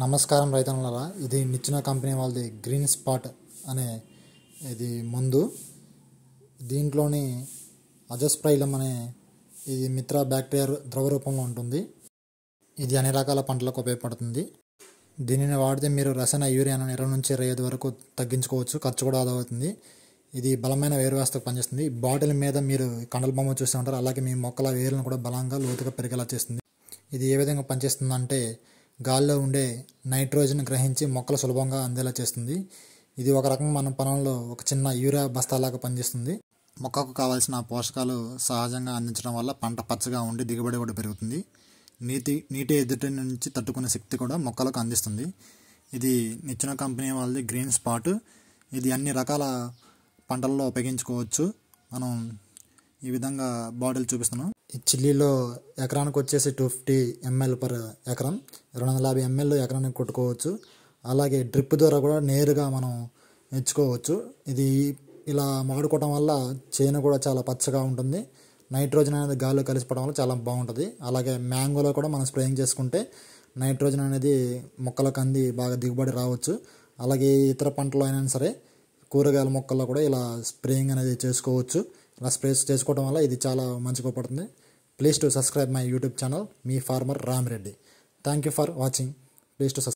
నమస్కారం రైతన్నలారా, ఇది నిచ్చెన కంపెనీ వాళ్ళది గ్రీన్ స్పాట్ అనే ఇది మందు. దీంట్లోని అజస్ప్రైలం అనే ఇది మిత్ర బ్యాక్టీరియా ద్రవ రూపంలో ఉంటుంది. ఇది అన్ని రకాల పంటలకు ఉపయోగపడుతుంది. దీనిని వాడితే మీరు రసాయన యూరియాను 20 నుంచి 25 వరకు తగ్గించుకోవచ్చు. ఖర్చు కూడా ఆదా అవుతుంది. ఇది బలమైన వేరు వ్యవస్థకు పనిచేస్తుంది. బాటిల్ మీద మీరు కండల బొమ్మ చూస్తూ ఉంటారు, అలాగే మీ మొక్కల వేరులను కూడా బలంగా లోతుగా పెరిగేలా చేస్తుంది. ఇది ఏ విధంగా పనిచేస్తుందంటే, గాల్లో ఉండే నైట్రోజన్ గ్రహించి మొక్కలు సులభంగా అందేలా చేస్తుంది. ఇది ఒక రకంగా మన పొలంలో ఒక చిన్న యూరియా బస్తాలాగా పనిచేస్తుంది. మొక్కకు కావాల్సిన పోషకాలు సహజంగా అందించడం వల్ల పంట పచ్చగా ఉండి దిగుబడి కూడా పెరుగుతుంది. నీటి ఎదుటి నుంచి తట్టుకునే శక్తి కూడా మొక్కలకు అందిస్తుంది. ఇది నిచ్చెన కంపెనీ వాళ్ళది గ్రీన్ స్పాట్. ఇది అన్ని రకాల పంటల్లో ఉపయోగించుకోవచ్చు. మనం ఈ విధంగా బాటిల్ చూపిస్తున్నాం. ఈ చిల్లీలో ఎకరానికి వచ్చేసి 250 ml పర్ ఎకరం, 250 ml ఎకరానికి కొట్టుకోవచ్చు. అలాగే డ్రిప్ ద్వారా కూడా నేరుగా మనం ఎంచుకోవచ్చు. ఇది ఇలా వాడుకోవటం వల్ల చేను కూడా చాలా పచ్చగా ఉంటుంది. నైట్రోజన్ అనేది గాల్లో కలిసిపోవడం వల్ల చాలా బాగుంటుంది. అలాగే మ్యాంగోలో కూడా మనం స్ప్రేయింగ్ చేసుకుంటే నైట్రోజన్ అనేది మొక్కలకు అంది బాగా దిగుబడి రావచ్చు. అలాగే ఇతర పంటలు అయినా సరే, కూరగాయల మొక్కల్లో కూడా ఇలా స్ప్రేయింగ్ అనేది చేసుకోవచ్చు. ఇలా స్ప్రే చేసుకోవడం వల్ల ఇది చాలా మంచిగా పడుతుంది. Please to subscribe my YouTube channel, మీ farmer Ramireddy. Thank you for watching. Please to